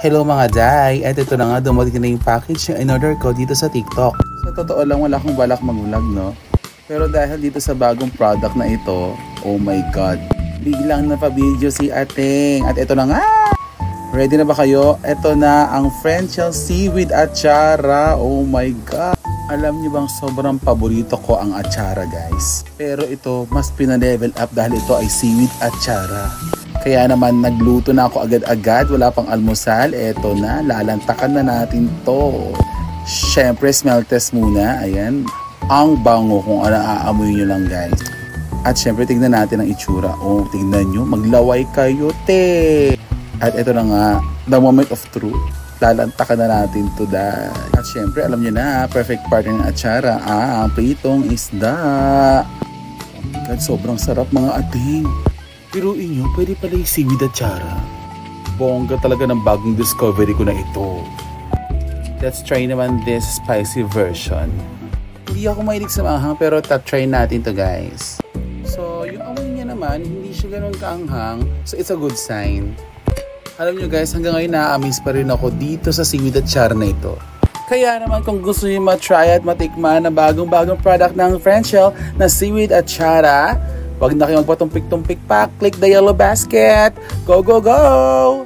Hello mga day! At ito na nga, dumating na yung package na in-order ko dito sa TikTok. Sa totoo lang, wala akong balak mag-vlog, no? Pero dahil dito sa bagong product na ito, oh my God! Biglang napabideo si Ating. At ito na nga! Ready na ba kayo? Ito na ang French seaweed achara. Oh my God! Alam niyo bang sobrang paborito ko ang achara, guys? Pero ito, mas pina-level up dahil ito ay seaweed achara. Kaya naman nagluto na ako agad-agad, wala pang almusal. Eto na, lalantakan na natin to. Syempre, smell test muna. Ayan, ang bango kung ano aamoy nyo lang, guys. At syempre, tignan natin ang itsura. Oh, tignan nyo, maglaway kayo, te. At eto na nga, the moment of truth. Lalantakan na natin to, da. At syempre, alam nyo na, perfect partner ng achara, ang pritong isda. Oh my God, sobrang sarap mga ating. Pero inyo, pwede pala yung seaweed achara. Bongga talaga ng bagong discovery ko na ito. Let's try naman this spicy version. Hindi ako mahilig sa maanghang pero try natin to, guys. So, yung amoy niya naman, hindi siya ganun kaanghang. So, it's a good sign. Alam nyo guys, hanggang ngayon na-amaze pa rin ako dito sa seaweed achara na ito. Kaya naman kung gusto nyo ma-try at matikman na bagong-bagong product ng Frenchel na seaweed achara, wag na kayong magpatumpik-tumpik pa. Click the yellow basket. Go, go, go!